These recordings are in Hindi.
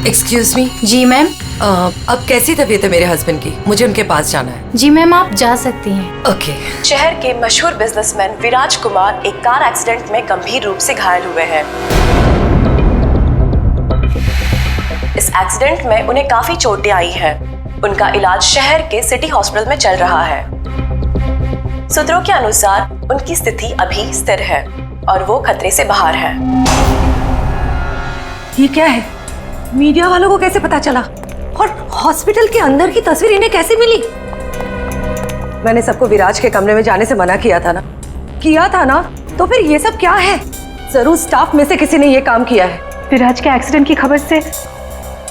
Excuse me. जी मैम। अब कैसी तबीयत है मेरे हस्बैंड की? मुझे उनके पास जाना है। जी मैम, आप जा सकती हैं। ओके। शहर के मशहूर बिजनेसमैन विराज कुमार एक कार एक्सीडेंट में गंभीर रूप से घायल हुए हैं। इस एक्सीडेंट में उन्हें काफी चोटें आई हैं। उनका इलाज शहर के सिटी हॉस्पिटल में चल रहा है। सूत्रों के अनुसार उनकी स्थिति अभी स्थिर है और वो खतरे से बाहर है। ये क्या है? मीडिया वालों को कैसे पता चला? और हॉस्पिटल के अंदर की तस्वीर इन्हें कैसे मिली? मैंने सबको विराज के कमरे में जाने से मना किया था ना? तो फिर ये सब क्या है? जरूर स्टाफ में से किसी ने ये काम किया है। विराज के एक्सीडेंट की खबर से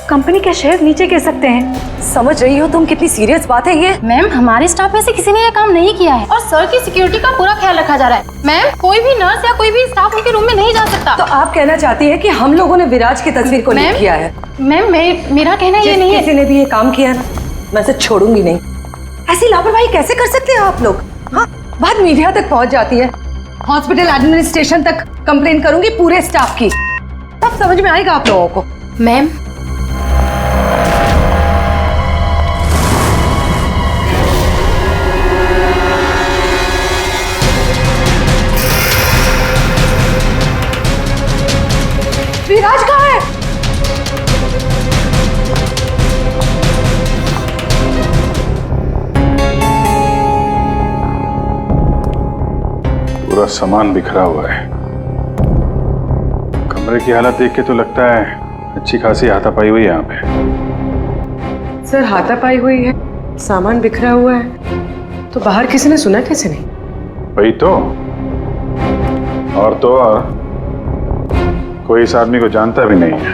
कंपनी के शेयर नीचे गिर सकते हैं। समझ रही हो तुम कितनी सीरियस बात है ये? मैम, हमारे स्टाफ में से किसी ने ये काम नहीं किया है और सर की सिक्योरिटी का पूरा ख्याल रखा जा रहा है। मैम, कोई भी नर्स या कोई भी स्टाफ उनके रूम में नहीं जा सकता। तो आप कहना चाहती है कि हम लोगों ने विराज की तस्वीर को लीक किया है? मैम, मेरा कहना ये नहीं है। किसी ने भी ये काम किया ना, मैं इसे छोड़ूंगी नहीं। ऐसी लापरवाही कैसे कर सकते हैं आप लोग? हाँ, बात मीडिया तक पहुंच जाती है, हॉस्पिटल एडमिनिस्ट्रेशन तक कंप्लेन करूंगी पूरे स्टाफ की, तब समझ में आएगा आप लोगों को। मैम, विराज कहाँ है? पूरा सामान बिखरा हुआ है। कमरे की हालत देख के तो लगता है अच्छी खासी हाथापाई हुई है यहाँ पे। सर, हाथापाई हुई है, सामान बिखरा हुआ है, तो बाहर किसी ने सुना कैसे नहीं? वही तो। और कोई इस आदमी को जानता भी नहीं है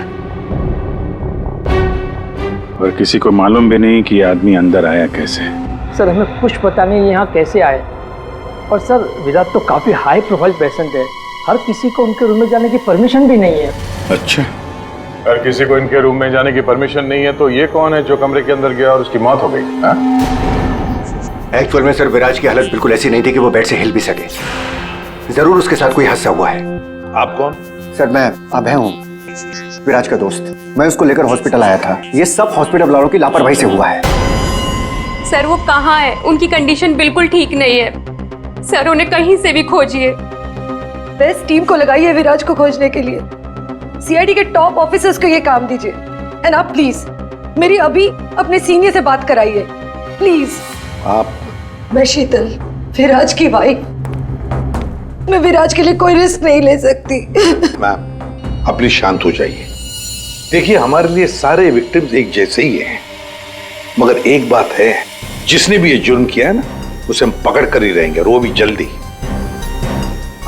और किसी को मालूम भी नहीं कि ये आदमी अंदर आया कैसे। सर, हमें कुछ पता नहीं यहाँ कैसे आए। और सर, विराट तो काफी हाई प्रोफाइल पेशेंट है, हर किसी को उनके रूम में जाने की परमिशन भी नहीं है। अच्छा, हर किसी को इनके रूम में जाने की परमिशन नहीं है, तो ये कौन है जो कमरे के अंदर गया और उसकी मौत हो गई? एक्चुअल में सर, विराज की हालत बिल्कुल ऐसी नहीं थी कि वो बेड से हिल भी सके। जरूर उसके साथ कोई हादसा हुआ है। आप कौन? सर, मैं अभय हूँ, विराज का दोस्त। मैं उसको लेकर हॉस्पिटल आया था। ये सब हॉस्पिटल वालों की लापरवाही से हुआ है। सर, वो कहाँ है? उनकी कंडीशन बिल्कुल ठीक नहीं है सर, उन्हें कहीं से भी खोजिए। बेस्ट टीम को लगाइए विराज को खोजने के लिए। सीआईडी के टॉप ऑफिसर्स को ये काम दीजिए। एंड आप प्लीज मेरी अभी अपने सीनियर से बात कराइए, प्लीज। आप? मैं शीतल, विराज की वाइफ। मैं विराज के लिए कोई रिस्क नहीं ले सकती। मैम, आप प्लीज शांत हो जाइए। देखिए, हमारे लिए सारे विक्टिम्स एक जैसे ही हैं, मगर एक बात है, जिसने भी ये जुर्म किया है ना, उसे हम पकड़ कर ही रहेंगे, और वो भी जल्दी।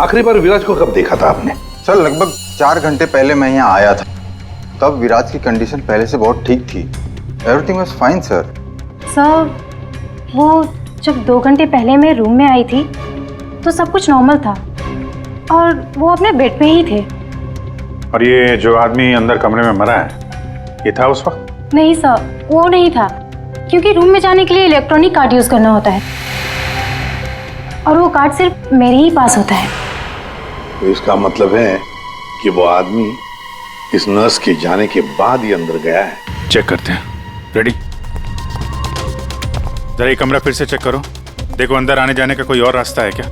आखिरी बार विराज को कब देखा था आपने? सर, लगभग 4 घंटे पहले मैं यहाँ आया था। तब विराज की कंडीशन पहले से बहुत ठीक थी। Everything was fine sir. Sir, वो जब 2 घंटे पहले मैं रूम में आई थी तो सब कुछ नॉर्मल था और वो अपने बेड पे ही थे। और ये जो आदमी अंदर कमरे में मरा है, ये था उस वक्त? नहीं सर, वो नहीं था, क्योंकि रूम में जाने के लिए इलेक्ट्रॉनिक कार्ड यूज करना होता है और वो कार्ड सिर्फ मेरे ही पास होता है। तो इसका मतलब है कि वो आदमी इस नर्स के जाने के बाद ही अंदर गया है। चेक करते हैं। रेडी? जरा ये कमरा फिर से चेक करो, देखो अंदर आने जाने का कोई और रास्ता है क्या।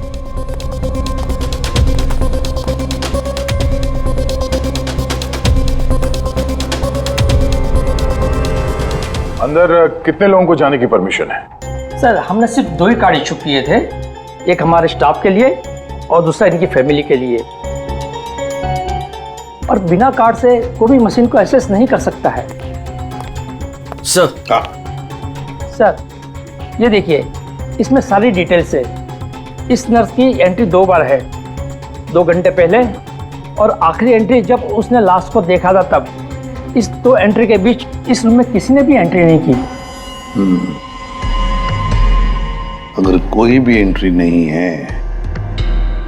अंदर कितने लोगों को जाने की परमिशन है? सर, हमने सिर्फ 2 ही कार्ड इशू किए थे, एक हमारे स्टाफ के लिए और दूसरा इनकी फैमिली के लिए। और बिना कार्ड से कोई भी मशीन को एक्सेस नहीं कर सकता है। सर, सर, ये देखिए, इसमें सारी डिटेल्स है। इस नर्स की एंट्री 2 बार है, 2 घंटे पहले और आखिरी एंट्री जब उसने लास्ट को देखा था तब। इस 2 एंट्री के बीच इस रूम में किसी ने भी एंट्री नहीं की। अगर कोई भी एंट्री नहीं है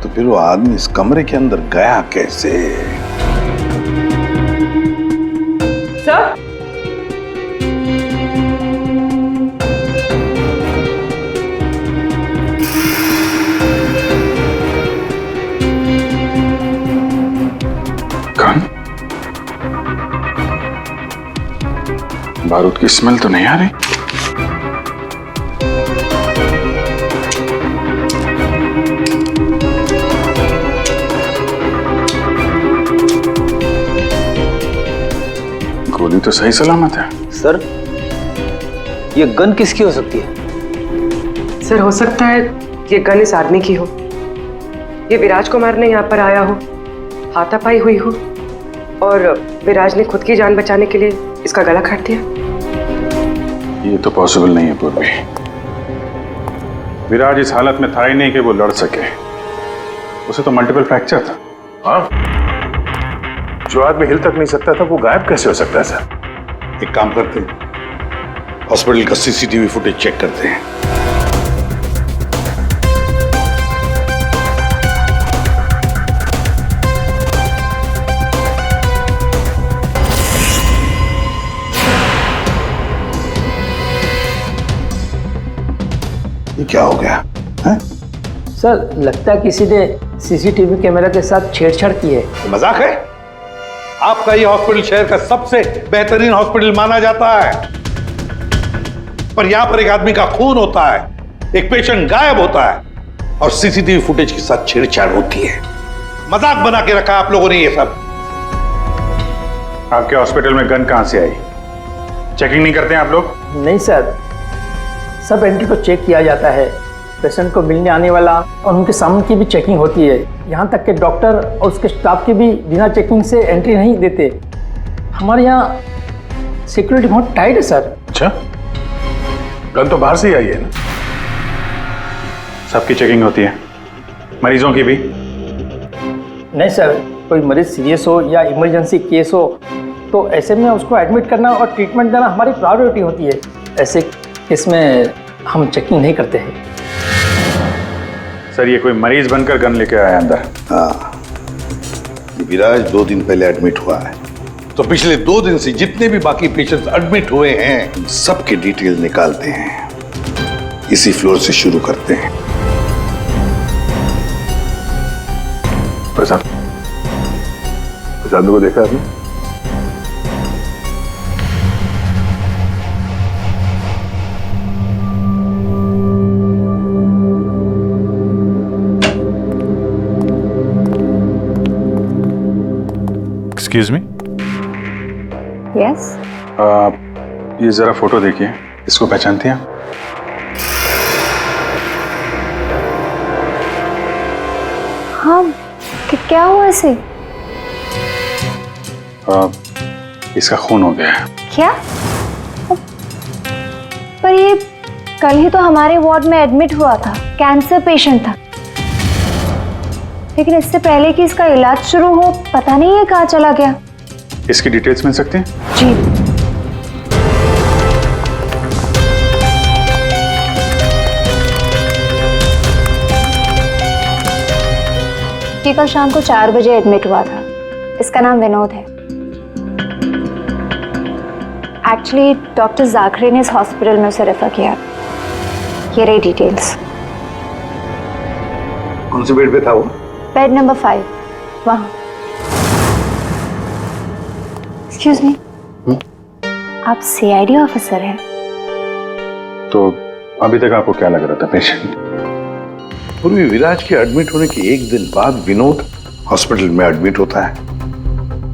तो फिर वो आदमी इस कमरे के अंदर गया कैसे? सर, बारूद की स्मेल तो नहीं आ रही। गोली तो सही सलामत है। सर, ये गन किसकी हो सकती है? सर हो सकता है ये गन इस आदमी की हो, ये विराज को मारने यहाँ पर आया हो, हाथापाई हुई हो और विराज ने खुद की जान बचाने के लिए इसका गला काट दिया। ये तो पॉसिबल नहीं है पूर्वी। विराज इस हालत में था ही नहीं कि वो लड़ सके। उसे तो मल्टीपल फ्रैक्चर था। हाँ, जो आदमी हिल तक नहीं सकता था वो गायब कैसे हो सकता है सर? एक काम करते हैं, हॉस्पिटल का सीसीटीवी फुटेज चेक करते हैं। ये क्या हो गया है? सर, लगता है किसी ने सीसीटीवी कैमरा के साथ छेड़छाड़ की है। मजाक है? आपका ये हॉस्पिटल शहर का सबसे बेहतरीन हॉस्पिटल माना जाता है, पर यहां पर एक आदमी का खून होता है, एक पेशेंट गायब होता है और सीसीटीवी फुटेज के साथ छेड़छाड़ होती है। मजाक बना के रखा आप लोगों ने ये सब। आपके हॉस्पिटल में गन कहां से आई? चेकिंग नहीं करते हैं आप लोग? नहीं सर, सब एंट्री को चेक किया जाता है। पेशेंट को मिलने आने वाला और उनके सामान की भी चेकिंग होती है। यहाँ तक कि डॉक्टर और उसके स्टाफ की भी बिना चेकिंग से एंट्री नहीं देते। हमारे यहाँ सिक्योरिटी बहुत टाइट है सर। अच्छा, गन तो बाहर से ही आई है ना? सबकी चेकिंग होती है, मरीजों की भी? नहीं सर, कोई मरीज सीरियस हो या इमरजेंसी केस हो तो ऐसे में उसको एडमिट करना और ट्रीटमेंट देना हमारी प्रायोरिटी होती है। ऐसे केस में हम चेकिंग नहीं करते हैं। सर, ये कोई मरीज बनकर गन लेके आया अंदर? हाँ, विराज 2 दिन पहले एडमिट हुआ है, तो पिछले 2 दिन से जितने भी बाकी पेशेंट्स एडमिट हुए हैं उन सबके डिटेल निकालते हैं। इसी फ्लोर से शुरू करते हैं। प्रसाद को देखा आपने? Excuse me. यस। ये जरा फोटो देखिए, इसको पहचानती हैं? हाँ, क्या हुआ इसे? इसका खून हो गया है। क्या? पर ये कल ही तो हमारे वार्ड में एडमिट हुआ था, कैंसर पेशेंट था। लेकिन इससे पहले कि इसका इलाज शुरू हो, पता नहीं ये कहाँ चला गया। इसकी डिटेल्स मिल सकती हैं? जी। ये कल शाम को 4 बजे एडमिट हुआ था। इसका नाम विनोद है। एक्चुअली डॉक्टर जाखरे ने इस हॉस्पिटल में उसे रेफर किया। ये रही डिटेल्स। कौन से बेड पे था वो? बेड नंबर 5, वहाँ। एक्सक्यूज मी, आप सीआईडी ऑफिसर हैं? तो अभी तक आपको क्या लग रहा था पेशेंट? पूर्वी, विराज के एडमिट होने के 1 दिन बाद विनोद हॉस्पिटल में एडमिट होता है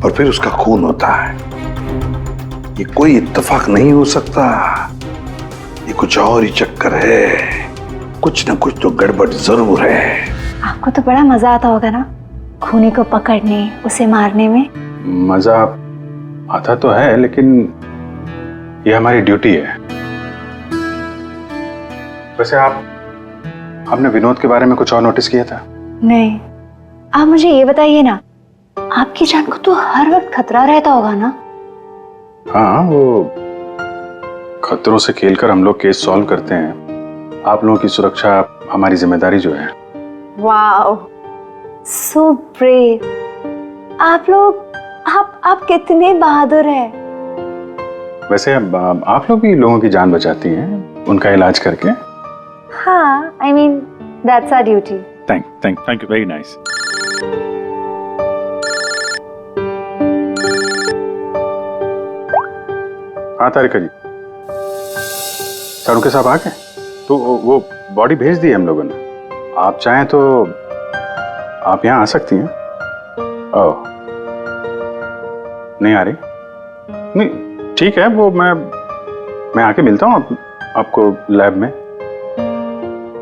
और फिर उसका खून होता है। ये कोई इत्तेफाक नहीं हो सकता, ये कुछ और ही चक्कर है। कुछ ना कुछ तो गड़बड़ जरूर है। आपको तो बड़ा मजा आता होगा ना खूनी को पकड़ने, उसे मारने में? मजा आता तो है, लेकिन ये हमारी ड्यूटी है। वैसे आपने विनोद के बारे में कुछ और नोटिस किया था? नहीं। आप मुझे ये बताइए ना, आपकी जान को तो हर वक्त खतरा रहता होगा ना? हाँ, वो खतरों से खेलकर हम लोग केस सॉल्व करते हैं। आप लोगों की सुरक्षा हमारी जिम्मेदारी जो है। Wow, so brave. आप लोग आप कितने बहादुर हैं। वैसे आप लोग भी लोगों की जान बचाती हैं उनका इलाज करके। हाँ, I mean that's our duty. Thank you, very nice. हाँ तारिका जी, सारुके साहब आ गए? तो वो बॉडी भेज दी है हम लोगों ने। आप चाहें तो आप यहाँ आ सकती हैं। ओह, नहीं आ रही? नहीं ठीक है, वो मैं आके मिलता हूँ आपको लैब में।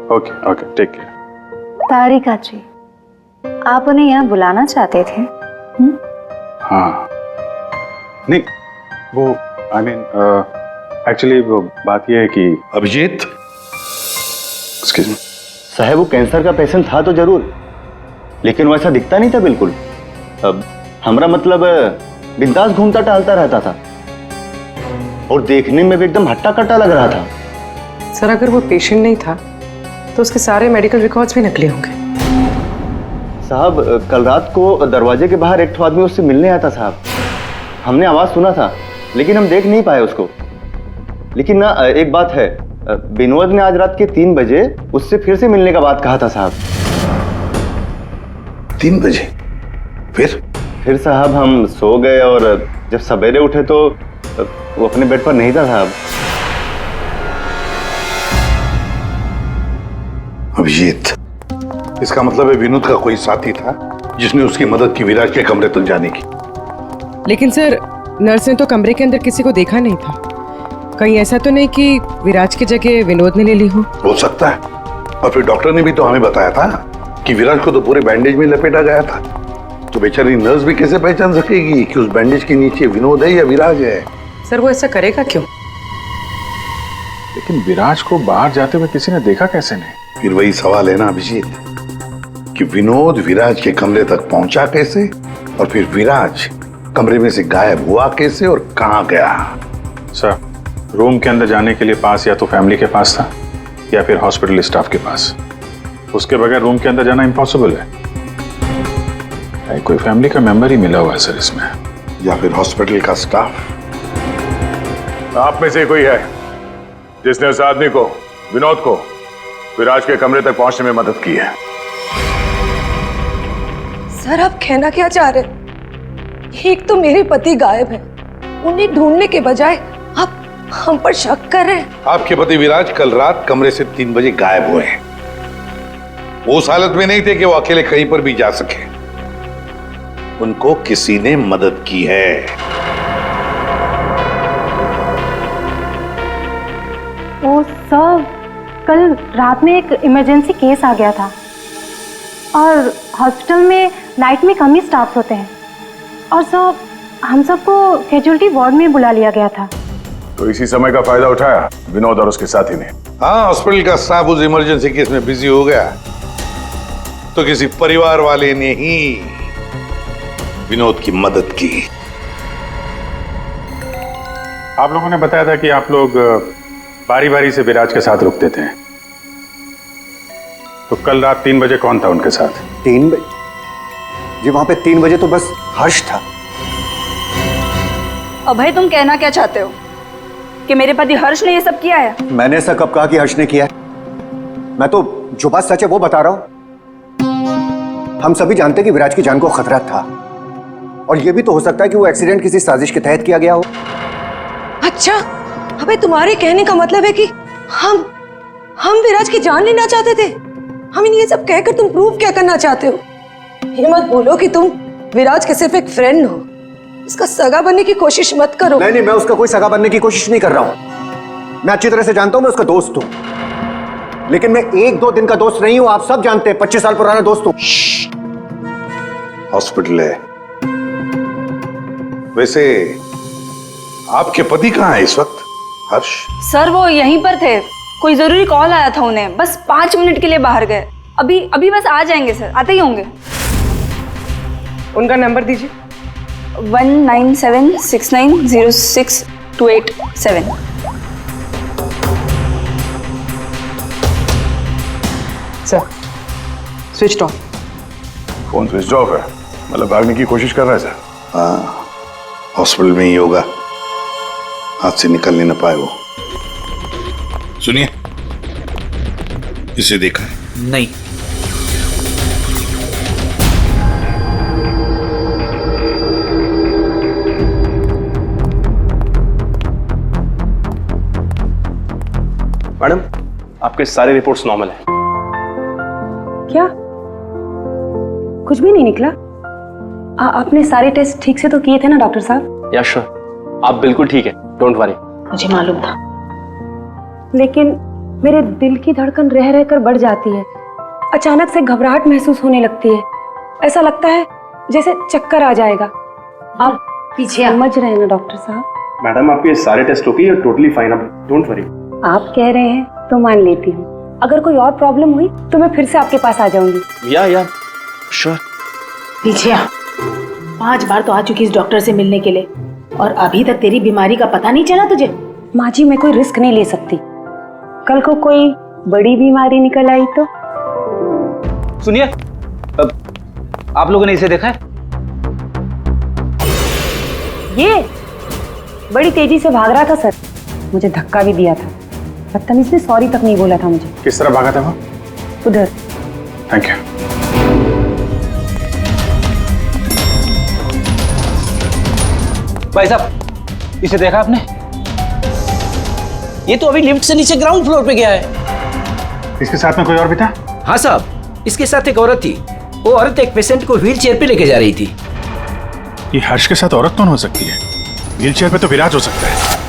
Okay okay, take care. Tarika ji, आप उन्हें यहाँ बुलाना चाहते थे? हाँ, नहीं वो आई मीन एक्चुअली वो बात ये है कि अभिजीत, एक्सक्यूज मी साहब, वो कैंसर का पेशेंट था तो जरूर, लेकिन वैसा दिखता नहीं था बिल्कुल। अब हमारा मतलब बिंदास घूमता टहलता रहता था और देखने में भी एकदम हट्टा कट्टा लग रहा था। सर अगर वो पेशेंट नहीं था तो उसके सारे मेडिकल रिकॉर्ड्स भी नकली होंगे। साहब कल रात को दरवाजे के बाहर एक आदमी उससे मिलने आया था साहब। हमने आवाज सुना था लेकिन हम देख नहीं पाए उसको। लेकिन ना एक बात है, विनोद ने आज रात के 3 बजे उससे फिर से मिलने का बात कहा था साहब। 3 बजे? फिर साहब हम सो गए और जब सवेरे उठे तो वो अपने बेड पर नहीं था साहब। अभिजीत, इसका मतलब है विनोद का कोई साथी था जिसने उसकी मदद की विराज के कमरे तक जाने की। लेकिन सर नर्स ने तो कमरे के अंदर किसी को देखा नहीं था। कहीं ऐसा तो नहीं कि विराज की जगह विनोद ने ले ली हो सकता है। और फिर डॉक्टर ने भी तो हमें बताया था कि विराज को तो पूरे बैंडेज में लपेटा गया था। तो बेचारी नर्स भी कैसे पहचान सकेगी कि उस बैंडेज के नीचे विनोद है या विराज है? सर वो ऐसा करेगा क्यों? लेकिन विराज को बाहर जाते हुए किसी ने देखा कैसे नहीं? फिर वही सवाल है ना अभिजीत, कि विनोद विराज के कमरे तक पहुंचा कैसे और फिर विराज कमरे में से गायब हुआ कैसे और कहां गया? सर, रूम के अंदर जाने के लिए पास या तो फैमिली के पास था या फिर हॉस्पिटल स्टाफ के पास। उसके बगैर रूम के अंदर जाना इम्पॉसिबल है। कोई फैमिली का मेंबर ही मिला हुआ है सर इसमें, या फिर हॉस्पिटल का स्टाफ। आप में से कोई है जिसने उस आदमी को, विनोद को, विराज के कमरे तक पहुंचने में मदद की है? सर आप कहना क्या चाह रहे हैं? एक तो मेरे पति गायब है, उन्हें ढूंढने के बजाय आप हम पर शक कर रहे हैं। आपके पति विराज कल रात कमरे से 3 बजे गायब हुए हैं। वो उस हालत में नहीं थे कि वो अकेले कहीं पर भी जा सके। उनको किसी ने मदद की है। ओ सर, कल रात में एक इमरजेंसी केस आ गया था और हॉस्पिटल में नाइट में कम ही स्टाफ होते हैं और सब हम सबको कैजुअलिटी वार्ड में बुला लिया गया था। तो इसी समय का फायदा उठाया विनोद और उसके साथी ने। हाँ, हॉस्पिटल का स्टाफ उस इमरजेंसी केस में बिजी हो गया तो किसी परिवार वाले ने ही विनोद की मदद की। आप लोगों ने बताया था कि आप लोग बारी बारी से विराज के साथ रुकते थे, तो कल रात 3 बजे कौन था उनके साथ? 3 बजे जी, वहां पे 3 बजे तो बस हर्ष था। अभय, तुम कहना क्या चाहते हो कि मेरे पति हर्ष ने ये सब किया है? मैंने ऐसा कब कहा कि हर्ष ने किया है? मैं तो जो बात सच है वो बता रहा हूं। हम सभी जानते हैं कि विराज की जान को खतरा था और ये भी तो हो सकता है कि वो एक्सीडेंट किसी साजिश के तहत किया गया हो। अच्छा, अबे तुम्हारे कहने का मतलब है कि हम विराज की जान लेना चाहते थे? हम ये सब कहकर तुम प्रूव क्या करना चाहते हो? ये मत बोलो कि तुम विराज के सिर्फ एक फ्रेंड हो, उसका सगा बनने की कोशिश मत करो। नहीं, मैं उसका कोई सगा बनने की कोशिश नहीं कर रहा हूं। मैं अच्छी तरह से जानता हूं, मैं उसका दोस्त हूं, लेकिन मैं 1-2 दिन का दोस्त नहीं हूं। आप सब जानते हैं, 25 साल पुराना दोस्त हूं। हॉस्पिटल है। वैसे आपके पति कहाँ है इस वक्त? हर्ष? सर वो यहीं पर थे, कोई जरूरी कॉल आया था उन्हें, बस 5 मिनट के लिए बाहर गए। अभी बस आ जाएंगे सर, आते ही होंगे। उनका नंबर दीजिए। 1976906287। Sir switch off. Phone switch off है? मतलब भागने की कोशिश कर रहा है सर? हाँ, हॉस्पिटल में ही होगा, हाथ से निकल नहीं ना पाए वो। सुनिए, इसे देखा है? नहीं। मैडम, आपके सारे रिपोर्ट्स नॉर्मल हैं। क्या कुछ भी नहीं निकला? आपने सारे टेस्ट ठीक से तो किए थे ना डॉक्टर साहब? या श्योर, आप बिल्कुल ठीक है, डोंट वरी। मुझे मालूम था। लेकिन मेरे दिल की धड़कन रह रह कर बढ़ जाती है। अचानक से घबराहट महसूस होने लगती है। ऐसा लगता है जैसे चक्कर आ जाएगा। आप पीछे समझ रहे हैं ना डॉक्टर साहब? मैडम, आपके सारे टेस्ट हो गए, यू टोटली फाइन, अब डोंट वरी। आप कह रहे हैं तो मान लेती हूँ। अगर कोई और प्रॉब्लम हुई तो मैं फिर से आपके पास आ जाऊंगी। या श्योर। पीछे 5 बार तो आ चुकी इस डॉक्टर से मिलने के लिए और अभी तक तेरी बीमारी का पता नहीं चला तुझे? माँ जी, मैं कोई रिस्क नहीं ले सकती। कल को कोई बड़ी बीमारी निकल आई तो? सुनिए, आप लोगों ने इसे देखा है? ये बड़ी तेजी से भाग रहा था सर, मुझे धक्का भी दिया था। बदतमीज ने सॉरी तक नहीं बोला था मुझे। किस तरह भागा था वो? उधर। Thank you. भाई साहब, इसे देखा आपने? ये तो अभी लिफ्ट से नीचे ग्राउंड फ्लोर पे गया है। इसके साथ में कोई और भी था? हाँ साहब, इसके साथ एक औरत थी। वो औरत एक पेशेंट को व्हील चेयर पे लेके जा रही थी। ये हर्ष के साथ औरत कौन हो सकती है? व्हील चेयर पे तो विराज हो सकता है।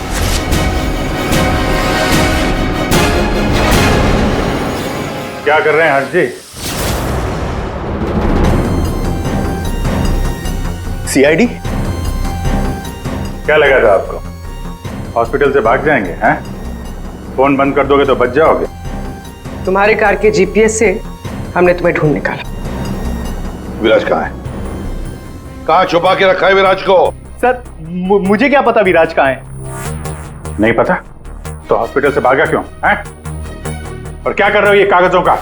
क्या कर रहे हैं हर्ष जी? सीआईडी? क्या लगा था आपको हॉस्पिटल से भाग जाएंगे? हैं? फोन बंद कर दोगे तो बच जाओगे। तुम्हारे कार के जीपीएस से हमने तुम्हें ढूंढ निकाला। विराज कहाँ है? कहाँ छुपा के रखा है विराज को? सर, मुझे क्या पता विराज कहाँ है? नहीं पता तो हॉस्पिटल से भागा क्यों? हैं? और क्या कर रहे हो ये कागजों का?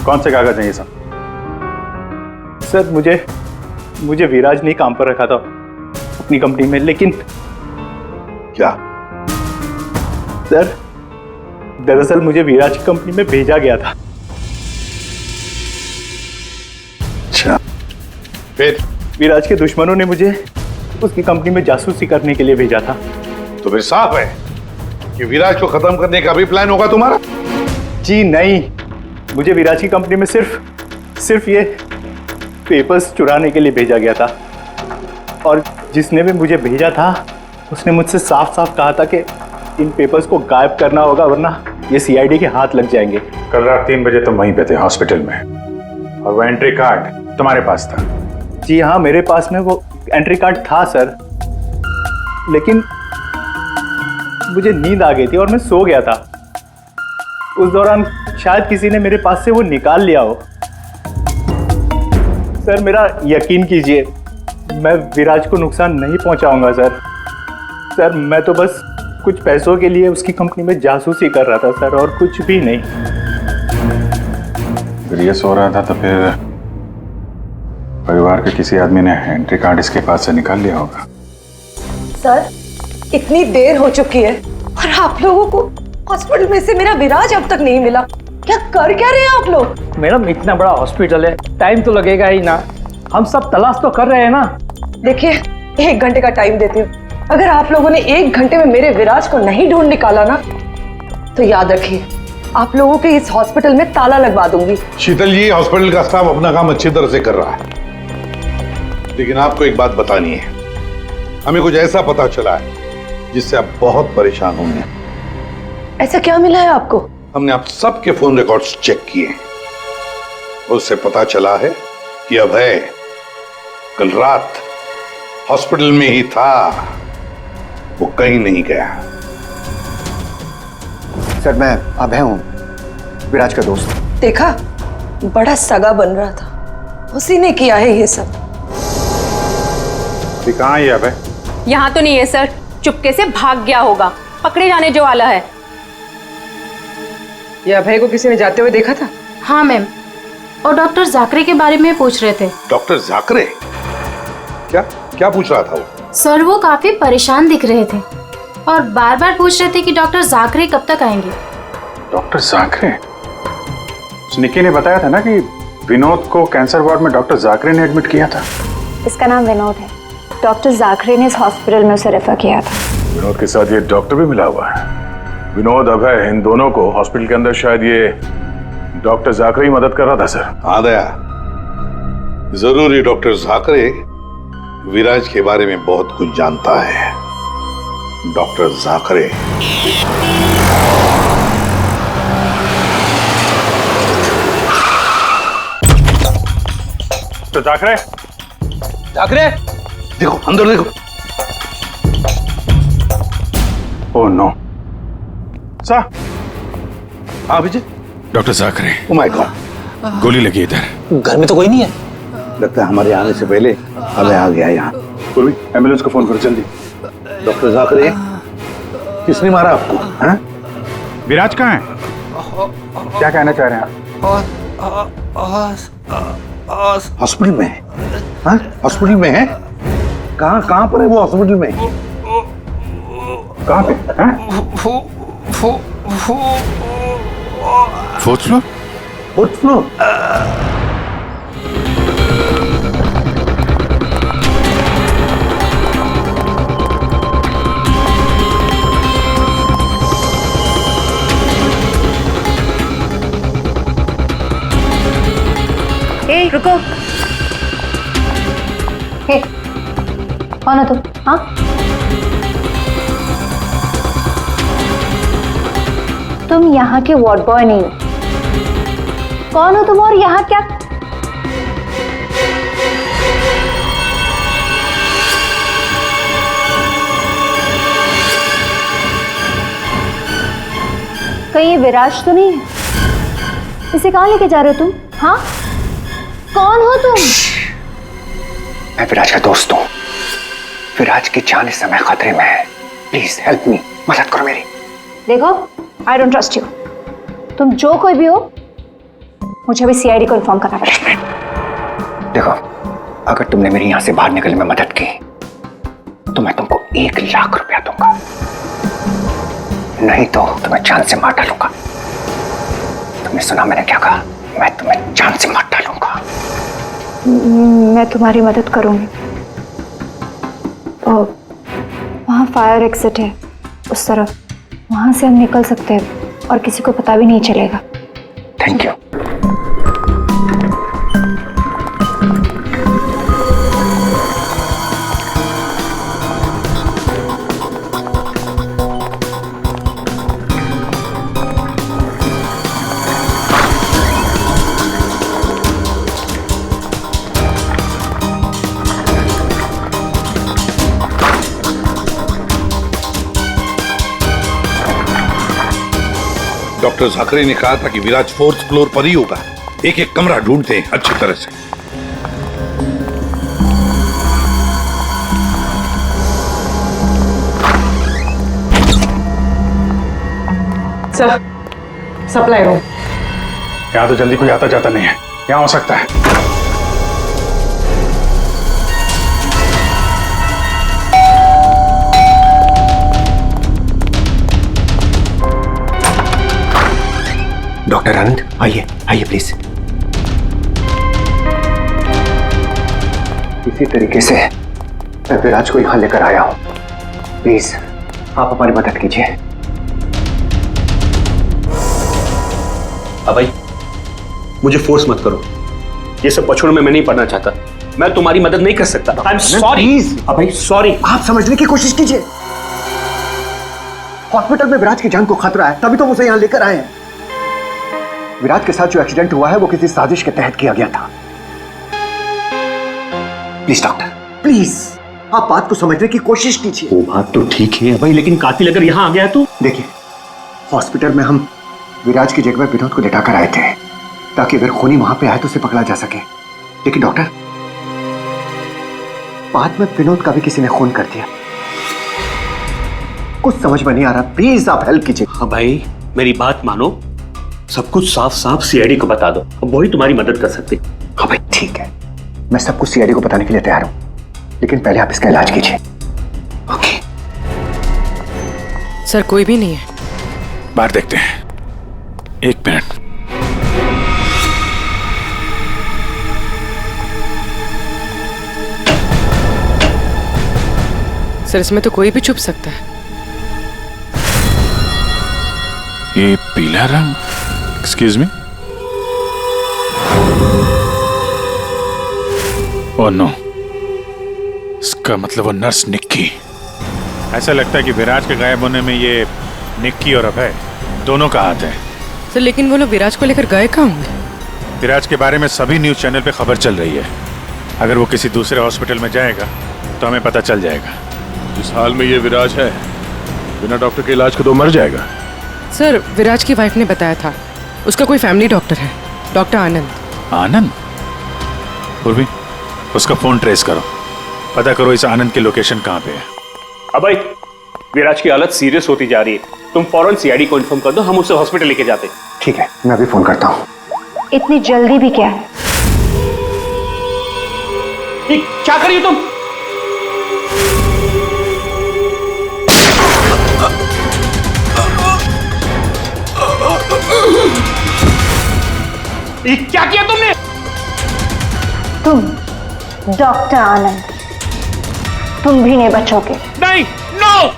कौन से कागज हैं ये सब? सर, मुझे विराज ने काम पर रखा था अपनी कंपनी में, लेकिन क्या? सर, दरअसल मुझे विराज की कंपनी में भेजा गया था। अच्छा, फिर? विराज के दुश्मनों ने मुझे उसकी कंपनी में जासूसी करने के लिए भेजा था। तो फिर साफ है कि विराज को खत्म करने का भी प्लान होगा तुम्हारा? जी नहीं, मुझे विराज की कंपनी में सिर्फ ये पेपर्स चुराने के लिए भेजा गया था। और जिसने भी मुझे भेजा था उसने मुझसे साफ साफ कहा था कि इन पेपर्स को गायब करना होगा, वरना ये सीआईडी के हाथ लग जाएंगे। कल रात 3 बजे तुम वहीं पे थे हॉस्पिटल में और वो एंट्री कार्ड तुम्हारे पास था? जी हाँ, मेरे पास में वो एंट्री कार्ड था सर, लेकिन मुझे नींद आ गई थी और मैं सो गया था। उस दौरान शायद किसी ने मेरे पास से वो निकाल लिया हो। सर, मेरा यकीन कीजिए, मैं विराज को नुकसान नहीं पहुंचाऊंगा सर। सर, मैं तो बस कुछ पैसों के लिए उसकी कंपनी में जासूसी कर रहा था सर, और कुछ भी नहीं। फिर ये सो रहा था तो फिर परिवार के किसी आदमी ने एंट्री कार्ड इसके पास से निकाल लिया होगा। सर, इतनी देर हो चुकी है और आप लोगों को हॉस्पिटल में से मेरा विराज अब तक नहीं मिला। क्या कर क्या रहे हैं आप लोग? मैडम, इतना बड़ा हॉस्पिटल है, टाइम तो लगेगा ही ना। हम सब तलाश तो कर रहे हैं ना। देखिए, 1 घंटे का टाइम देती हूँ। अगर आप लोगों ने 1 घंटे में मेरे विराज को नहीं ढूंढ निकाला ना, तो याद रखिए, आप लोगों के इस हॉस्पिटल में ताला लगवा दूंगी। शीतल जी, हॉस्पिटल का स्टाफ अपना काम अच्छी तरह से कर रहा है, लेकिन आपको एक बात बतानी है। हमें कुछ ऐसा पता चला है जिससे आप बहुत परेशान होंगे। ऐसा क्या मिला है आपको? हमने आप सबके फोन रिकॉर्ड्स चेक किए, उससे पता चला है कि अभय कल रात हॉस्पिटल में ही था, वो कहीं नहीं गया। सर, मैं अभय हूं, विराज का दोस्त। देखा, बड़ा सगा बन रहा था, उसी ने किया है ये सब। कहाँ है ये अभय? यहाँ तो नहीं है सर, चुपके से भाग गया होगा, पकड़े जाने जो वाला है। ये अभय को किसी ने जाते हुए देखा था? हाँ मैम, और डॉक्टर जाकरे के बारे में पूछ रहे थे। डॉक्टर जाकरे? क्या क्या पूछ रहा था वो? सर, वो काफी परेशान दिख रहे थे और बार बार पूछ रहे थे कि डॉक्टर जाकरे कब तक आएंगे। डॉक्टर जाकरे? निकी ने बताया था ना कि विनोद को कैंसर वार्ड में डॉक्टर जाकरे ने एडमिट किया था। इसका नाम विनोद है। डॉक्टर जाकरे ने इस हॉस्पिटल में उसे रेफर किया था। विनोद के साथ ये डॉक्टर भी मिला हुआ है। विनोद, अभय, इन दोनों को हॉस्पिटल के अंदर शायद ये डॉक्टर जाकरे ही मदद कर रहा था सर। हाँ दया, जरूरी डॉक्टर जाकरे विराज के बारे में बहुत कुछ जानता है। डॉक्टर जाकरे तो जाकरे देखो, अंदर देखो। Oh no sir. हाँ Abhijeet, doctor Jakare. Oh my god, गोली लगी इधर। घर में तो कोई नहीं है। लगता है हमारे आने से पहले हमें आ गया यहाँ। पूर्वी, एम्बुलेंस को फोन करो जल्दी। डॉक्टर जाकरे, किसने मारा आपको? हाँ? विराज कहाँ है? क्या कहना चाह रहे हैं आप? हॉस्पिटल में है। हाँ? हॉस्पिटल में है? कहाँ पर है वो हॉस्पिटल में? कहाँ पे? हाँ? Fourth floor? Fourth floor? ए, रुको। हे, कौन हो तुम? हाँ? तुम यहाँ के वार्ड बॉय नहीं हो। कौन हो तुम और यहाँ क्या? कहीं ये विराज तो नहीं है? इसे कहाँ लेके जा रहे हो तुम? हाँ? कौन हो तुम? मैं विराज का दोस्त हूँ। विराज की जान इस समय खतरे में है। प्लीज हेल्प मी, मदद करो मेरी। देखो, आई डोंट ट्रस्ट यू। तुम जो कोई भी हो, मुझे अभी सीआईडी को इन्फॉर्म करना पड़ेगा। देखो, अगर तुमने मेरी यहाँ से बाहर निकलने में मदद की तो मैं तुमको 1 लाख रुपया दूंगा, नहीं तो तुम्हें जान से मार डालूंगा। तुमने सुना मैंने क्या कहा? मैं तुम्हें जान से मार डालूंगा। मैं तुम्हारी मदद करूंगी। वहाँ फायर एग्जिट है उस तरफ, वहां से हम निकल सकते हैं और किसी को पता भी नहीं चलेगा। Thank you. डॉक्टर जाकरे ने कहा था कि विराज 4th फ्लोर पर ही होगा। एक एक कमरा ढूंढते हैं अच्छी तरह से। Sir, supply room. यहाँ तो जल्दी कोई आता जाता नहीं है। यहाँ हो सकता है। डॉक्टर आनंद, आइए आइए प्लीज। इसी तरीके से मैं विराज को यहां लेकर आया हूं। प्लीज आप हमारी मदद कीजिए। अभय, मुझे फोर्स मत करो। ये सब पछुड़ में मैं नहीं पढ़ना चाहता। मैं तुम्हारी मदद नहीं कर सकता। I am sorry. Abhay sorry. आप समझने की कोशिश कीजिए। हॉस्पिटल में विराज की जान को खतरा है, तभी तो उसे यहां लेकर आए हैं। विराज के साथ जो एक्सीडेंट हुआ है वो किसी साजिश के तहत किया गया था। प्लीज डॉक्टर, प्लीज आप बात को समझने की कोशिश कीजिए। वो बात तो ठीक है भाई, लेकिन कातिल अगर यहाँ आ गया तो? देखिए, हॉस्पिटल में हम विराज की जगह विनोद को लेटाकर आए थे ताकि अगर खूनी वहां पे आए तो उसे पकड़ा जा सके। लेकिन डॉक्टर, बाद में विनोद का भी किसी ने खून कर दिया। कुछ समझ में नहीं आ रहा। प्लीज आप हेल्प कीजिए। हाँ भाई, मेरी बात मानो। सब कुछ साफ साफ सीआईडी को बता दो, अब वही तुम्हारी मदद कर सकते। हाँ भाई ठीक है, मैं सब कुछ सीआईडी को बताने के लिए तैयार हूं, लेकिन पहले आप इसका इलाज कीजिए। ओके सर, कोई भी नहीं है। बाहर देखते हैं। 1 मिनट। सर, इसमें तो कोई भी छुप सकता है। ये पीला रंग, एक्सक्यूज मी। ओह नो, इसका मतलब वो नर्स निक्की। ऐसा लगता है कि विराज के गायब होने में ये निक्की और अभय दोनों का हाथ है। सर लेकिन वो लोग विराज को लेकर गए कहाँ होंगे? विराज के बारे में सभी न्यूज चैनल पे खबर चल रही है। अगर वो किसी दूसरे हॉस्पिटल में जाएगा तो हमें पता चल जाएगा। जिस हाल में ये विराज है, बिना डॉक्टर के इलाज के तो मर जाएगा। सर विराज की वाइफ ने बताया था उसका कोई फैमिली डॉक्टर है, डॉक्टर आनंद। आनंद? पूर्वी, उसका फोन ट्रेस करो, पता करो इस आनंद की लोकेशन कहाँ पे है। अभय, विराज की हालत सीरियस होती जा रही है, तुम फौरन सीआईडी को इन्फॉर्म कर दो, हम उसे हॉस्पिटल लेके जाते हैं। ठीक है, मैं अभी फोन करता हूँ। इतनी जल्दी भी क्या है? क्या कर रही हो तुम? क्या किया तुमने? तुम डॉक्टर आनंद, तुम भी नहीं बचोगे। नहीं, नो!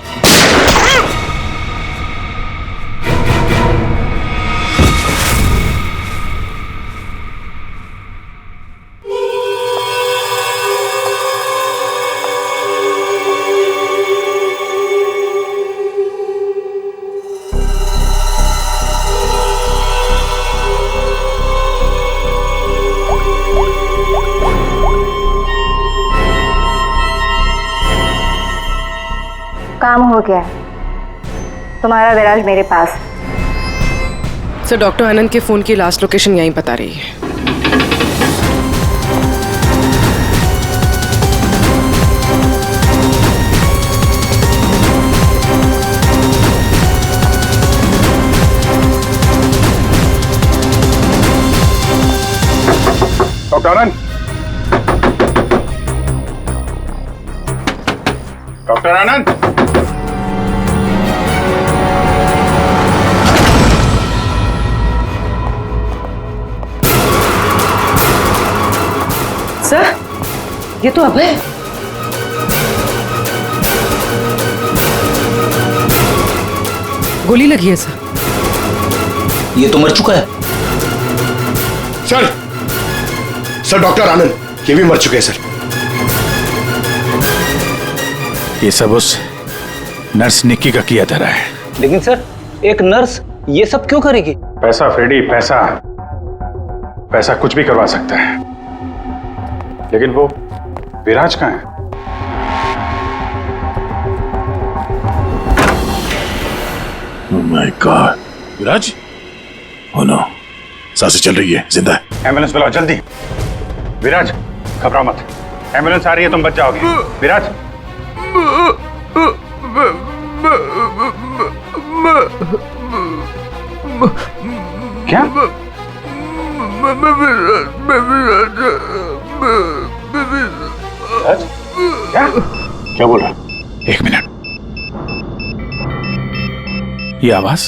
काम हो गया, तुम्हारा विराज मेरे पास। सर डॉक्टर आनंद के फोन की लास्ट लोकेशन यहीं बता रही है। डॉक्टर आनंद, डॉक्टर आनंद, सर ये तो अभय। गोली लगी है सर। ये तो मर चुका है। सर, सर डॉक्टर आनंद ये भी मर चुके हैं सर। ये सब उस नर्स निक्की का किया धरा है। लेकिन सर, एक नर्स ये सब क्यों करेगी? पैसा फ्रेडी, पैसा। पैसा कुछ भी करवा सकता है, लेकिन वो विराज कहाँ है? Oh my god, Viraj? Oh no, सांसें चल रही है, जिंदा है। एम्बुलेंस बुलाओ जल्दी। विराज घबराओ मत, एम्बुलेंस आ रही है, तुम बच जाओगे। विराज, क्या? क्या? क्या बोल रहा? एक मिनट, ये आवाज?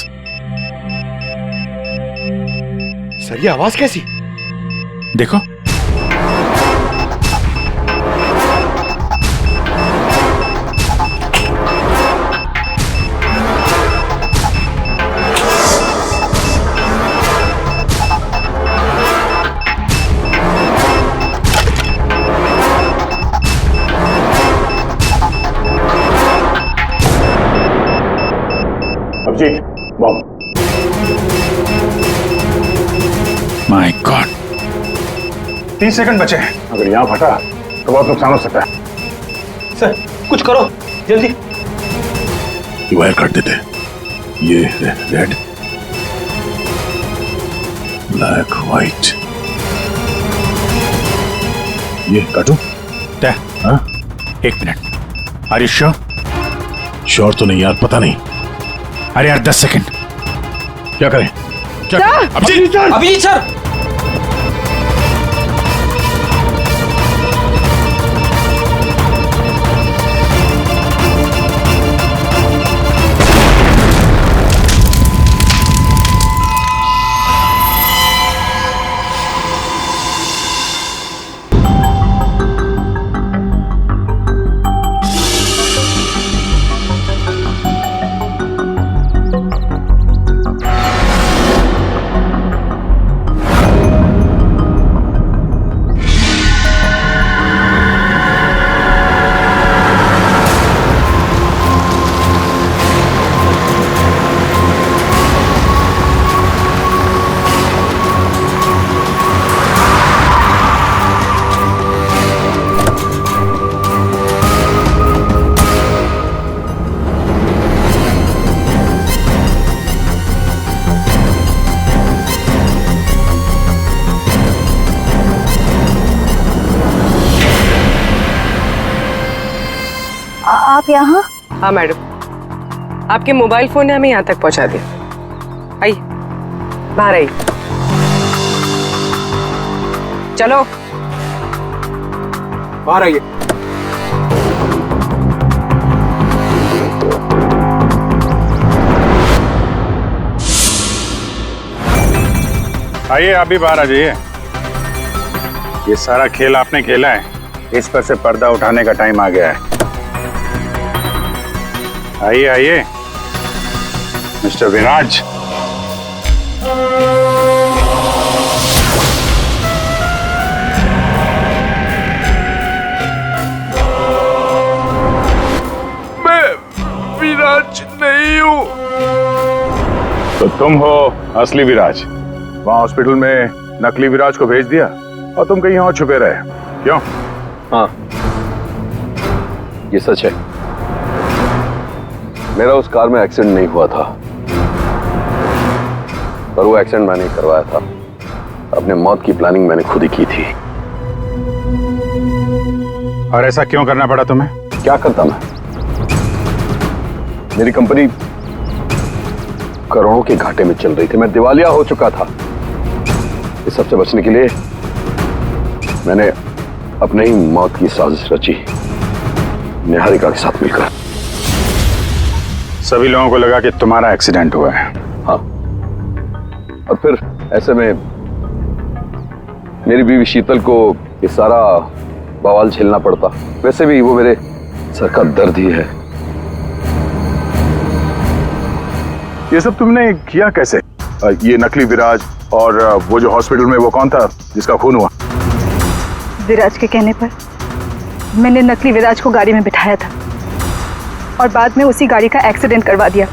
सर ये आवाज कैसी? देखो। Abhijit, bomb. My god, 30 second बचे हैं। अगर यहाँ फटा तो बहुत नुकसान हो सकता है। सर कुछ करो जल्दी। ये वायर काट देते। ये रेड, ब्लैक, व्हाइट, ये काटू? हाँ? एक minute, are you sure? Sure तो नहीं यार, पता नहीं। अरे यार 10 सेकंड। क्या करें? क्या? अभिजीत सर! अभिजीत सर! आप यहाँ? हाँ मैडम, आपके मोबाइल फोन ने हमें यहाँ तक पहुँचा दिया। आइए बाहर आइए, चलो बाहर आइए। आइए, आप भी बाहर आ जाइए। ये सारा खेल आपने खेला है, इस पर से पर्दा उठाने का टाइम आ गया है। आइए आइए मिस्टर विराज। मैं विराज नहीं हूँ। तो तुम हो असली विराज। वहां हॉस्पिटल में नकली विराज को भेज दिया और तुम कहीं और छुपे रहे, क्यों? हाँ, ये सच है। मेरा उस कार में एक्सीडेंट नहीं हुआ था, पर वो एक्सीडेंट मैंने करवाया था। अपने मौत की प्लानिंग मैंने खुद ही की थी। और ऐसा क्यों करना पड़ा तुम्हें? क्या करता मैं? मेरी कंपनी करोड़ों के घाटे में चल रही थी, मैं दिवालिया हो चुका था। इस सबसे बचने के लिए मैंने अपने ही मौत की साजिश रची, निहारिका के साथ मिलकर। सभी लोगों को लगा कि तुम्हारा एक्सीडेंट हुआ है। हाँ, और फिर ऐसे में मेरी बीवी शीतल को ये सारा बवाल झेलना पड़ता। वैसे भी वो मेरे सर का दर्द ही है। ये सब तुमने किया कैसे? ये नकली विराज और वो जो हॉस्पिटल में वो कौन था जिसका खून हुआ? विराज के कहने पर मैंने नकली विराज को गाड़ी में बिठाया था और बाद में उसी गाड़ी का एक्सीडेंट करवा दिया।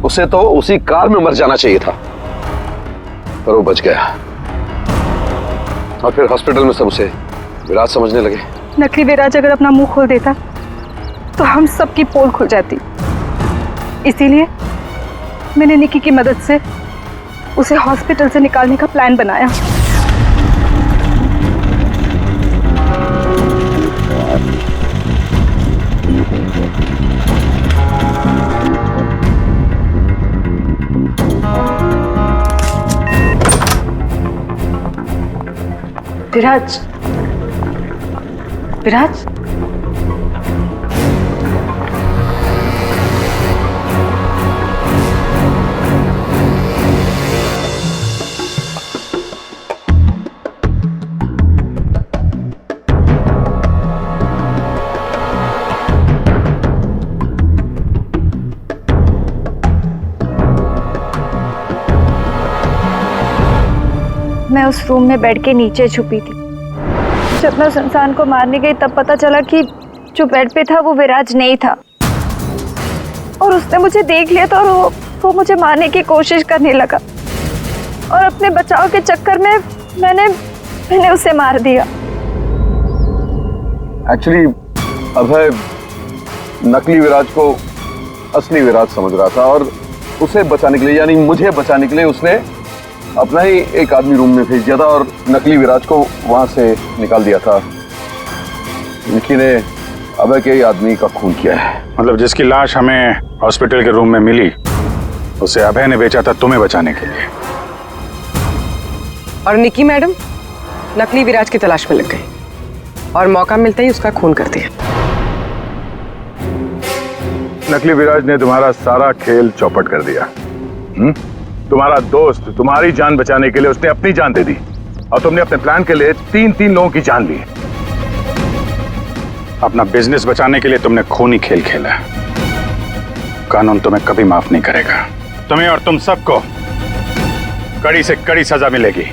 उसे तो उसी कार में मर जाना चाहिए था, पर वो बच गया। और फिर हॉस्पिटल में सब उसे विराज समझने लगे। नकली विराज अगर अपना मुंह खोल देता तो हम सबकी पोल खुल जाती। इसीलिए मैंने निकी की मदद से उसे हॉस्पिटल से निकालने का प्लान बनाया। विराज, विराज, मैं उस रूम में बेड के नीचे छुपी थी। जब मैं उस इंसान को मारने गई तब पता चला कि जो बेड पे था वो विराज नहीं था, और उसने मुझे देख लिया था और वो मुझे मारने की कोशिश करने लगा, और अपने बचाव के चक्कर में मैंने उसे मार दिया। एक्चुअली अभय नकली विराज को असली विराज समझ रहा था, और उसे बचाने के लिए, यानी मुझे बचाने के लिए, उसने अपना ही एक आदमी रूम में भेज दिया था और नकली विराज को वहां से निकाल दिया था। निकी ने अभय के आदमी का खून किया है। मतलब जिसकी लाश हमें हॉस्पिटल के रूम में मिली उसे अभय ने बेचा था तुम्हें बचाने के लिए। और निकी मैडम नकली विराज की तलाश में लग गई और मौका मिलते ही उसका खून कर दिया। नकली विराज ने तुम्हारा सारा खेल चौपट कर दिया। तुम्हारा दोस्त तुम्हारी जान बचाने के लिए उसने अपनी जान दे दी, और तुमने अपने प्लान के लिए तीन लोगों की जान ली। अपना बिजनेस बचाने के लिए तुमने खूनी खेल खेला। कानून तुम्हें कभी माफ नहीं करेगा। तुम्हें और तुम सबको कड़ी से कड़ी सजा मिलेगी।